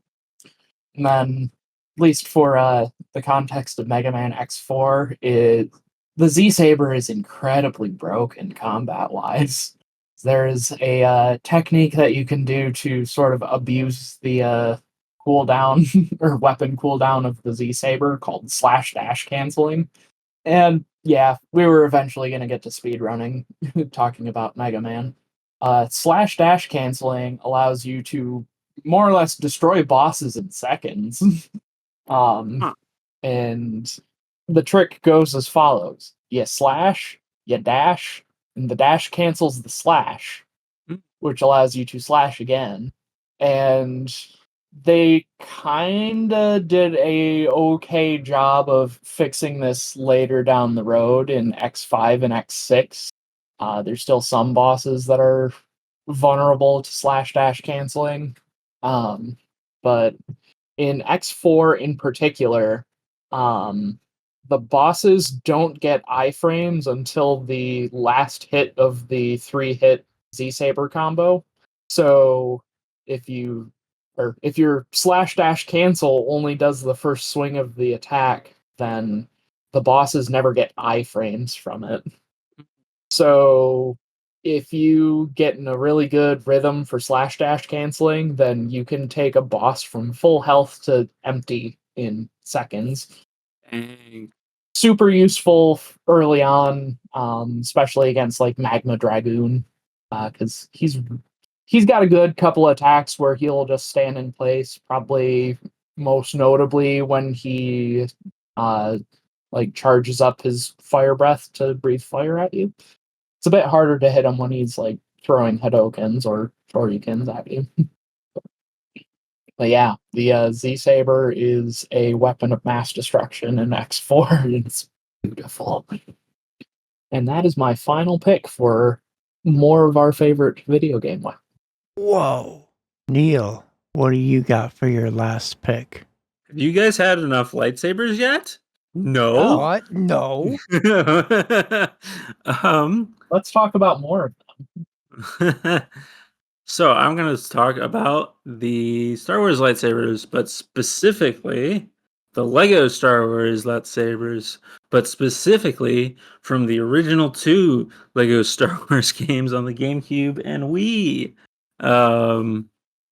then, at least for the context of Mega Man X4, the Z-Saber is incredibly broken combat-wise. There is a technique that you can do to sort of abuse the cooldown or weapon cooldown of the Z-Saber called slash dash canceling. And yeah, we were eventually going to get to speedrunning talking about Mega Man. Slash dash canceling allows you to more or less destroy bosses in seconds. And the trick goes as follows: you slash, you dash, and the dash cancels the slash, which allows you to slash again. And they kinda did a okay job of fixing this later down the road in X5 and X6. There's still some bosses that are vulnerable to slash dash canceling. But in X4 in particular, the bosses don't get iframes until the last hit of the 3-hit Z-Saber combo. So if your slash dash cancel only does the first swing of the attack, then the bosses never get iframes from it. So if you get in a really good rhythm for slash dash canceling, then you can take a boss from full health to empty in seconds. Dang. Super useful early on, especially against like Magma Dragoon, because he's got a good couple of attacks where he'll just stand in place. Probably most notably when he like charges up his fire breath to breathe fire at you. It's a bit harder to hit him when he's like throwing Hadokens or Shoryukens at you. But yeah, the Z-Saber is a weapon of mass destruction in X4. It's beautiful. And that is my final pick for more of our favorite video game weapons. Whoa. Neal, what do you got for your last pick? Have you guys had enough lightsabers yet? No. What? No. Let's talk about more of them. So I'm going to talk about the Star Wars lightsabers, but specifically the Lego Star Wars lightsabers, but specifically from the original 2 Lego Star Wars games on the GameCube and Wii.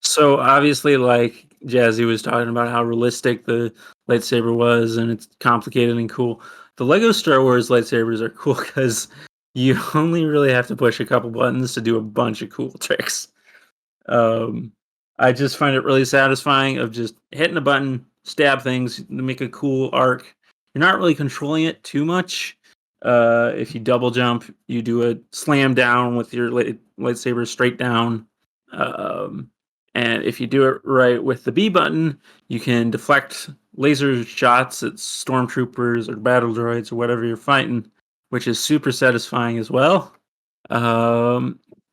So obviously, like Jazzy was talking about how realistic the lightsaber was, and it's complicated and cool. The Lego Star Wars lightsabers are cool because you only really have to push a couple buttons to do a bunch of cool tricks. I just find it really satisfying of just hitting a button, stab things, make a cool arc. You're not really controlling it too much. If you double jump, you do a slam down with your lightsaber straight down. And if you do it right with the B button, you can deflect laser shots at stormtroopers or battle droids or whatever you're fighting, which is super satisfying as well.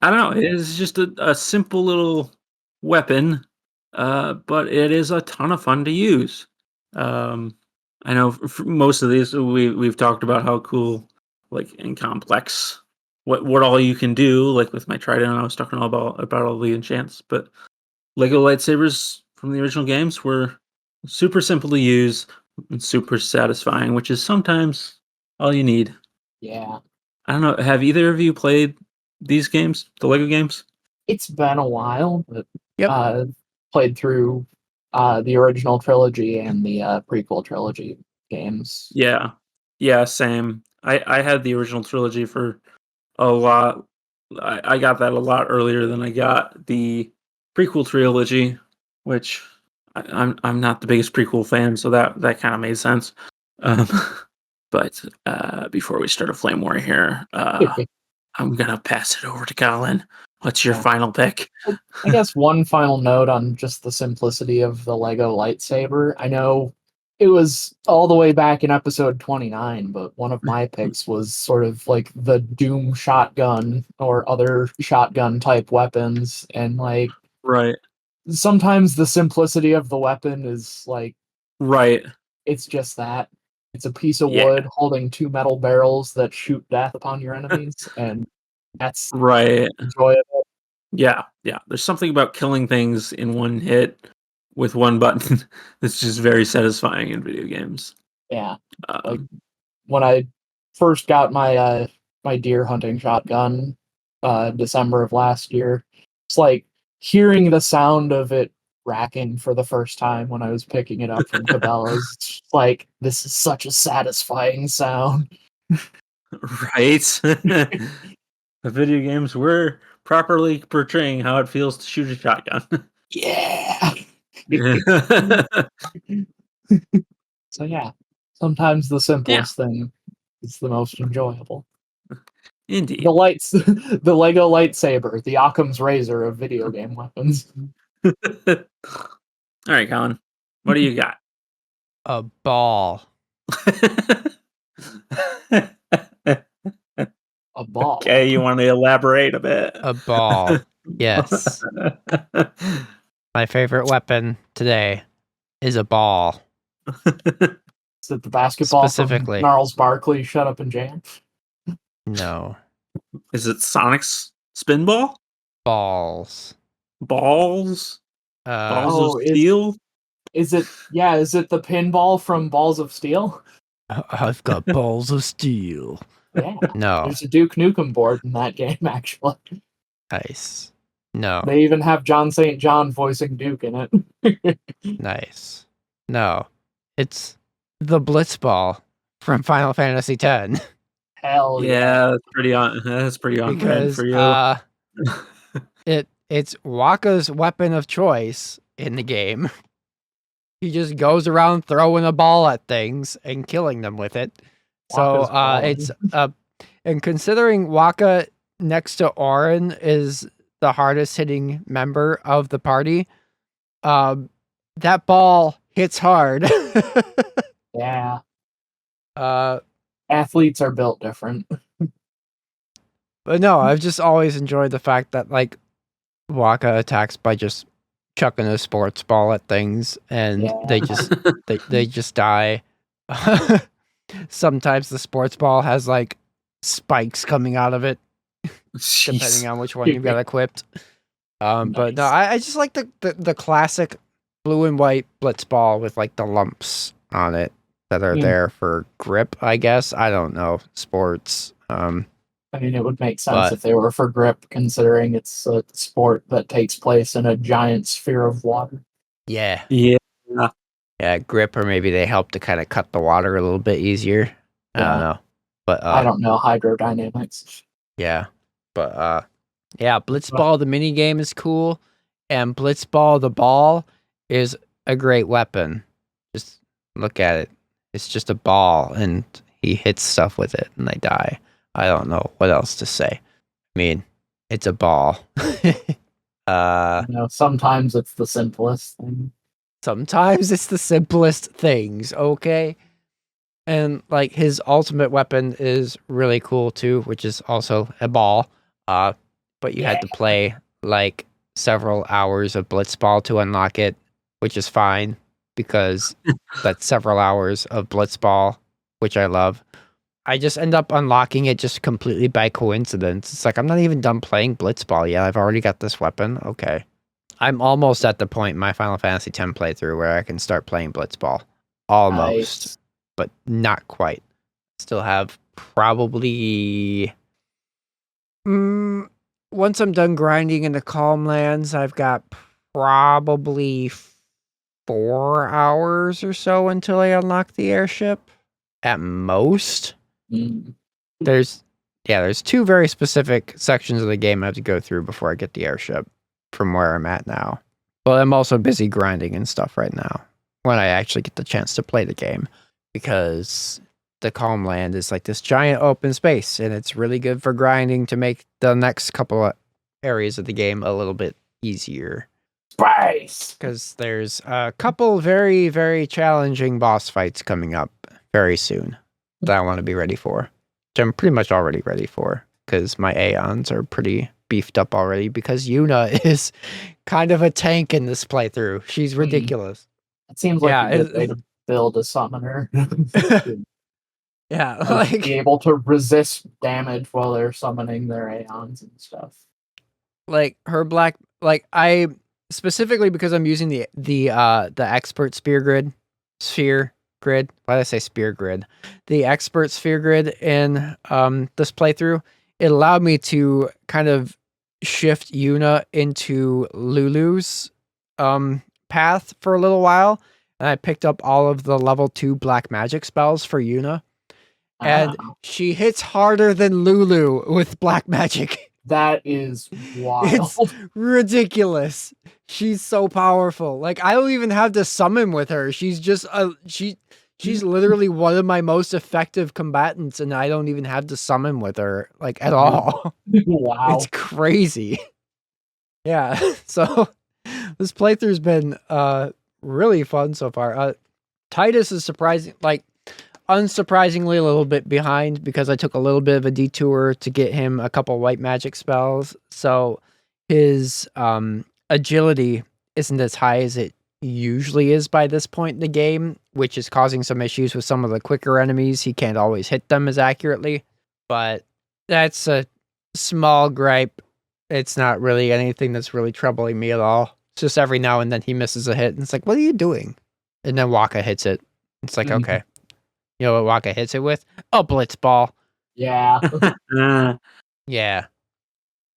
I don't know. It is just a simple little weapon, but it is a ton of fun to use. I know for most of these we've talked about how cool, like, and complex what all you can do. Like with my trident, I was talking all about all the enchants, but Lego lightsabers from the original games were super simple to use and super satisfying, which is sometimes all you need. Yeah. I don't know. Have either of you played these games, the Lego games? It's been a while, but Yep. played through the original trilogy and the prequel trilogy games. Yeah, same. I had the original trilogy for a lot. I got that a lot earlier than I got the prequel trilogy, which I'm not the biggest prequel fan, so that kind of made sense. Um, but before we start a flame war here, I'm gonna pass it over to Colin. What's your Yeah. final pick? I guess one final note on just the simplicity of the Lego lightsaber. I know it was all the way back in episode 29, but one of my picks was sort of like the Doom shotgun or other shotgun type weapons. And like Right, sometimes the simplicity of the weapon is like right, it's just that. It's a piece of yeah, wood holding 2 metal barrels that shoot death upon your enemies, and that's right. enjoyable. Yeah. There's something about killing things in one hit with one button that's just very satisfying in video games. Yeah. Like Um, when I first got my my deer hunting shotgun December of last year, it's like hearing the sound of it racking for the first time when I was picking it up from Cabela's. It's like this is such a satisfying sound. right? The video games were properly portraying how it feels to shoot a shotgun. Yeah. So yeah, sometimes the Yeah, simplest thing is the most enjoyable. indeed. The lights, the Lego lightsaber, the Occam's razor of video game weapons. All right, Colin, what do you got? A ball. A ball. Okay, you want to elaborate a bit? A ball. Yes. My favorite weapon today is a ball. Is it the basketball Specifically. from Gnarls Barkley, Shut Up and Jam? No. Is it Sonic's spin ball? Balls. Balls? Balls Oh, of steel? Is it the pinball from Balls of Steel? I've got balls of steel. Yeah. No. There's a Duke Nukem board in that game, actually. Nice. No. They even have John St. John voicing Duke in it. Nice. No. It's the Blitzball from Final Fantasy X. Hell Yeah, that's pretty on brand Because for you. it's Waka's weapon of choice in the game. He just goes around throwing a ball at things and killing them with it. So Waka's balling. it's and considering Waka next to Auron is the hardest hitting member of the party, that ball hits hard. Yeah. uh Athletes are built different. But no, I've just always enjoyed the fact that like Waka attacks by just chucking a sports ball at things and Yeah. they just die. Sometimes the sports ball has like spikes coming out of it, depending on which one you've got equipped. But no, I just like the classic blue and white blitz ball with like the lumps on it that are there for grip, I guess. I don't know. Sports. I mean, it would make sense But- if they were for grip, considering it's a sport that takes place in a giant sphere of water. Yeah. Yeah. Yeah, grip, or maybe they help to kind of cut the water a little bit easier. I Yeah. don't know. But I don't know hydrodynamics. yeah. But yeah, Blitzball the mini game is cool, and Blitzball the ball is a great weapon. Just look at it. It's just a ball and he hits stuff with it and they die. I don't know what else to say. I mean, it's a ball. Sometimes it's the simplest thing. Sometimes it's the simplest things, okay? And like his ultimate weapon is really cool too, which is also a ball. But you had to play like several hours of Blitzball to unlock it, which is fine because that's several hours of Blitzball, which I love. I just end up unlocking it just completely by coincidence. It's like I'm not even done playing Blitzball yet. I've already got this weapon. Okay. I'm almost at the point in my Final Fantasy X playthrough where I can start playing Blitzball. Almost. Nice. But not quite. Still have probably once I'm done grinding in the Calm Lands, I've got probably 4 hours or so until I unlock the airship. At most. Mm. There's 2 very specific sections of the game I have to go through before I get the airship from where I'm at now. But I'm also busy grinding and stuff right now when I actually get the chance to play the game, because the Calm Land is like this giant open space and it's really good for grinding to make the next couple of areas of the game a little bit easier. Spice! Because there's a couple very, very challenging boss fights coming up very soon that I want to be ready for. Which I'm pretty much already ready for, because my Aeons are pretty beefed up already, because Yuna is kind of a tank in this playthrough. She's ridiculous. It seems like a good way to build a summoner. Yeah, like be able to resist damage while they're summoning their Aeons and stuff. Like her black, like I specifically, because I'm using the expert sphere grid. Why did I say spear grid? The expert sphere grid in this playthrough, it allowed me to kind of shift Yuna into Lulu's path for a little while, and I picked up all of the level 2 black magic spells for Yuna, and she hits harder than Lulu with black magic. That is wild. It's ridiculous. She's so powerful. Like, I don't even have to summon with her. She's just she's literally one of my most effective combatants, and I don't even have to summon with her like at all. Wow. It's crazy. Yeah. So this playthrough's been really fun so far. Titus is surprising. Like, unsurprisingly a little bit behind because I took a little bit of a detour to get him a couple white magic spells. So his agility isn't as high as it usually is by this point in the game, which is causing some issues with some of the quicker enemies. He can't always hit them as accurately, but that's a small gripe. It's not really anything that's really troubling me at all. It's just every now and then he misses a hit, and it's like, what are you doing? And then Waka hits it. It's like, Mhm. okay. You know what Waka hits it with? A blitz ball. Yeah. Yeah.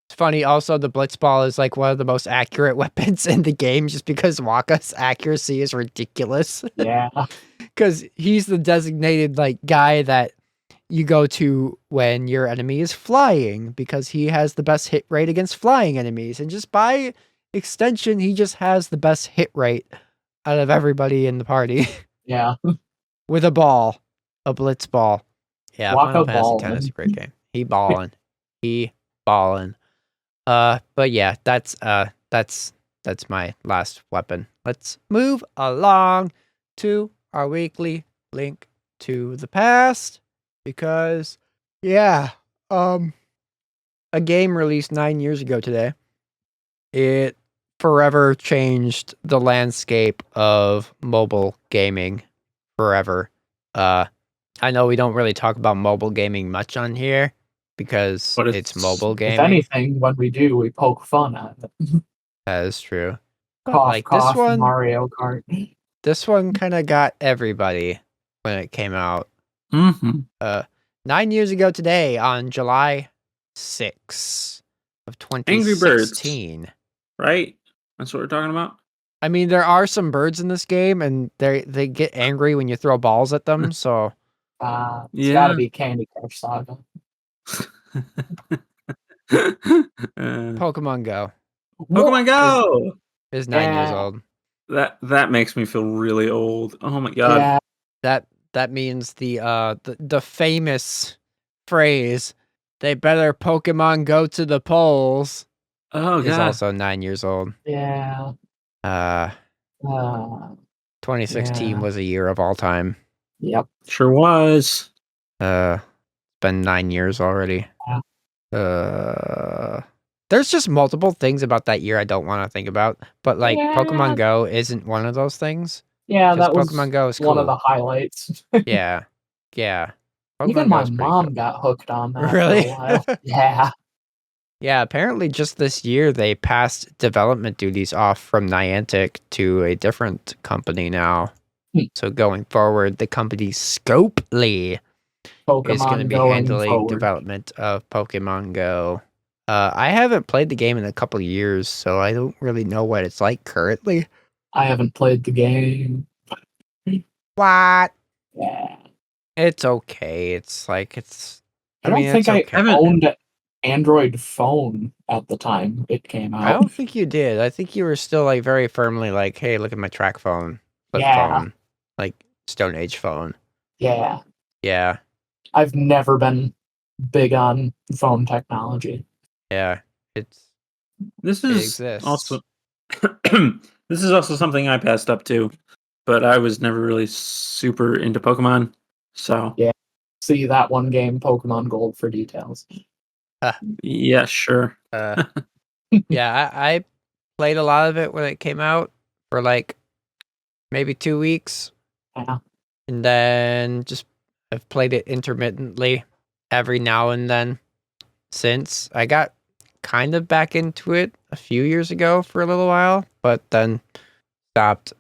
It's funny, also, the blitz ball is like one of the most accurate weapons in the game just because Waka's accuracy is ridiculous. Yeah. Because he's the designated like guy that you go to when your enemy is flying because he has the best hit rate against flying enemies. And just by extension, he just has the best hit rate out of everybody in the party Yeah. with a ball, a blitz ball. Yeah, Waka Final Fantasy ballin'. X is a great game. He ballin'. He ballin'. But yeah, that's my last weapon. Let's move along to our weekly link to the past because yeah, a game released 9 years ago today. It forever changed the landscape of mobile gaming forever. I know we don't really talk about mobile gaming much on here because But it's mobile If gaming. anything, when we do, we poke fun at it. That is true. But Cough, like cough, Mario Kart. this one kind of got everybody when it came out. Mm-hmm. 9 years ago today, on July 6th of Angry Birds. 2016. Right? That's what we're talking about? I mean, there are some birds in this game, and they get angry when you throw balls at them. So It's gotta be Candy Crush Saga. Pokemon Go Pokemon Go! is 9 years Yeah. old. That makes me feel really old. Oh my god. Yeah. That means the famous phrase, "They better Pokemon go to the polls," Oh is god. also 9 years old. Yeah. 2016 Yeah. was a year of all time. Yep. Sure was. It's been 9 years already. Yeah. There's just multiple things about that year I don't want to think about, but like Yeah. Pokemon Go isn't one of those things. Yeah, 'Cause that was Pokemon Go is one of cool. the highlights. Yeah. Even Pokemon my Go is pretty mom cool. got hooked on that Really? for a while. Yeah. Yeah, apparently just this year they passed development duties off from Niantic to a different company now. So going forward, the company Scopely is going to Pokemon be going handling forward. development of Pokemon Go. I haven't played the game in a couple of years, so I don't really know what it's like currently. I haven't played the game. What? Yeah. It's okay. It's like I don't think it's I okay. owned an Android phone at the time it came I out. don't think you did. I think you were still like very firmly like, hey, look at my track phone, flip Yeah. phone, like Stone Age phone. Yeah. Yeah, I've never been big on phone technology. yeah. This It is exists. also this is also something I passed up to, but I was never really super into Pokemon. So Yeah. See that one game, Pokemon Gold, for details. yeah, sure. Yeah, I played a lot of it when it came out for like maybe 2 weeks, Yeah. and then just I've played it intermittently every now and then since. I got kind of back into it a few years ago for a little while, but then stopped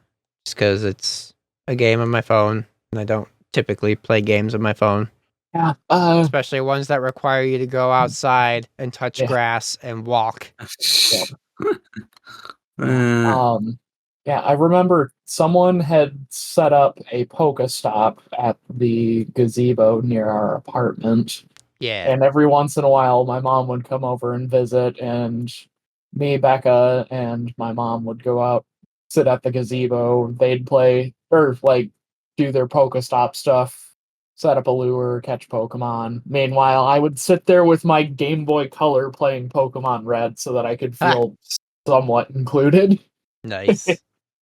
just because it's a game on my phone, and I don't typically play games on my phone. Yeah. Especially ones that require you to go outside and touch Yeah. grass and walk. Yeah, I remember someone had set up a Pokestop at the gazebo near our apartment. Yeah. And every once in a while, my mom would come over and visit, and me, Becca, and my mom would go out, sit at the gazebo. They'd play, or like, do their Pokestop stuff, set up a lure, catch Pokemon. Meanwhile, I would sit there with my Game Boy Color playing Pokemon Red so that I could feel somewhat included. Nice.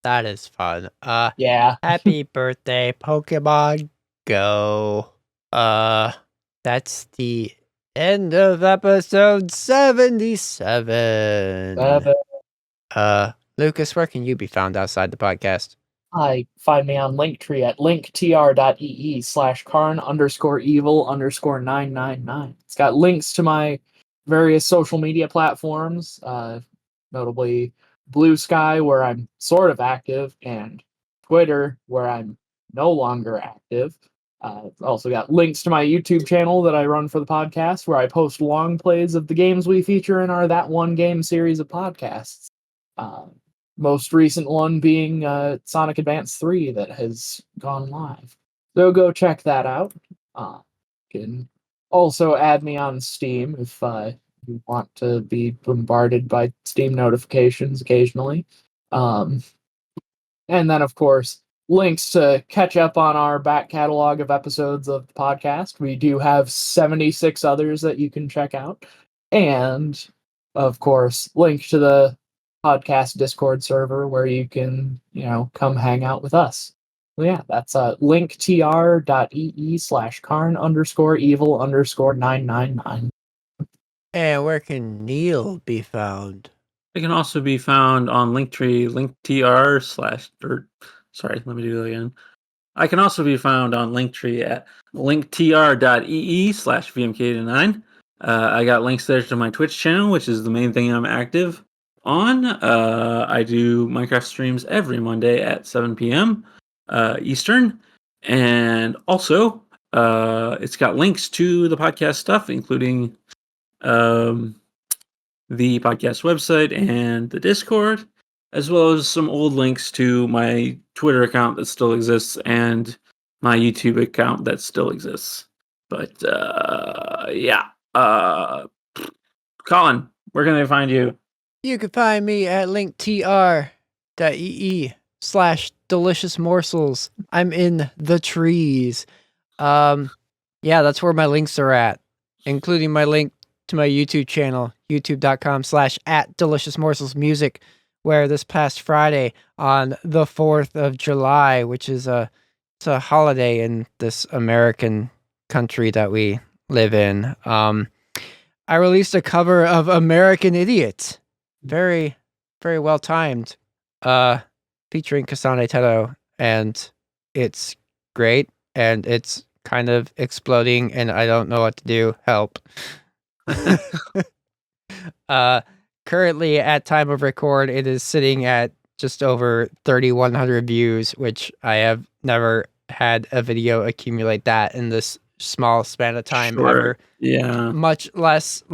That is fun. Yeah. Happy birthday, Pokemon go. That's the end of episode 77. Lucas, where can you be found outside the podcast? Find me on Linktree at linktr.ee/Karn_evil_999. It's got links to my various social media platforms, notably Blue Sky, where I'm sort of active, and Twitter, where I'm no longer active. Also got links to my YouTube channel that I run for the podcast, where I post long plays of the games we feature in our That One Game series of podcasts. Most recent one being Sonic Advance 3 that has gone live. So go check that out. You can also add me on Steam if you want to be bombarded by Steam notifications occasionally. And then, of course, links to catch up on our back catalog of episodes of the podcast. We do have 76 others that you can check out. And, of course, link to the podcast Discord server where you can, come hang out with us. So yeah, that's linktr.ee/Karn_evil_999. And where can Neal be found? It can also be found on Linktree, linktr/. Let me do that again. I can also be found on Linktree at linktr.ee/VMK89. I got links there to my Twitch channel, which is the main thing I'm active on. I do Minecraft streams every Monday at 7 p.m. Eastern. And also, it's got links to the podcast stuff, including the podcast website and the Discord, as well as some old links to my Twitter account that still exists and my YouTube account that still exists. But yeah. Colin, where can they find you? You can find me at linktr.ee/delicious morsels. I'm in the trees. Yeah, that's where my links are at, including my link to my YouTube channel, youtube.com/@deliciousmorselsmusic, where this past Friday on the 4th of July, which is it's a holiday in this American country that we live in, I released a cover of American Idiot. Very, very well timed. Featuring Kasane Teto, and it's great, and it's kind of exploding, and I don't know what to do. Help. Currently, at time of record, it is sitting at just over 3,100 views, which I have never had a video accumulate that in this small span of time ever. Yeah. Much less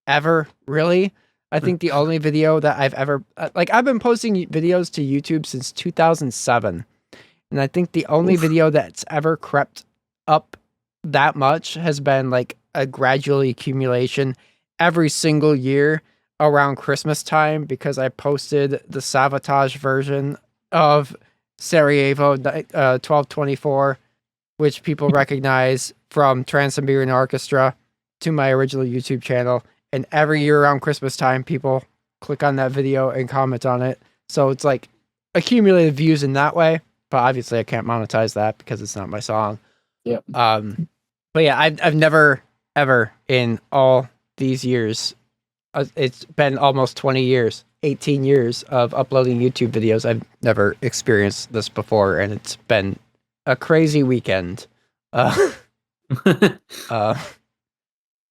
ever, really. I think the only video that I've ever I've been posting videos to YouTube since 2007, and I think the only video that's ever crept up that much has been like a gradual accumulation every single year around Christmas time, because I posted the Sabotage version of Sarajevo 1224, which people recognize from Trans-Siberian Orchestra, to my original YouTube channel. And every year around Christmas time, people click on that video and comment on it. So it's like accumulated views in that way. But obviously I can't monetize that because it's not my song. Yep. But yeah, I've never, ever in all these years, it's been almost 20 years, 18 years of uploading YouTube videos. I've never experienced this before, and it's been a crazy weekend.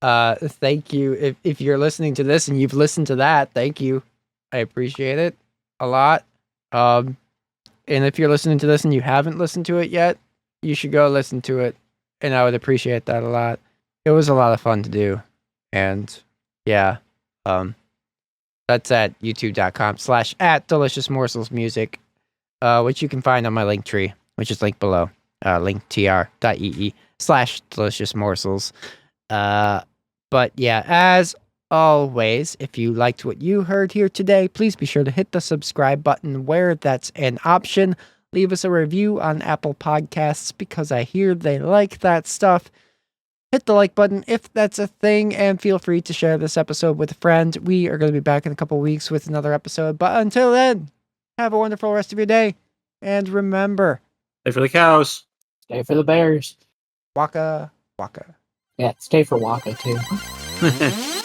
Thank you. If you're listening to this and you've listened to that, thank you. I appreciate it a lot. And if you're listening to this and you haven't listened to it yet, you should go listen to it, and I would appreciate that a lot. It was a lot of fun to do. And yeah, that's at youtube.com/@deliciousmorselsmusic, which you can find on my link tree, which is linked below, linktr.ee/deliciousmorsels. But yeah, as always, if you liked what you heard here today, please be sure to hit the subscribe button where that's an option. Leave us a review on Apple Podcasts, because I hear they like that stuff. Hit the like button if that's a thing, and feel free to share this episode with a friend. We are going to be back in a couple weeks with another episode, but until then, have a wonderful rest of your day, and remember, Stay for the cows. Stay for the Bears. Waka, waka. Yeah, stay for Waka too.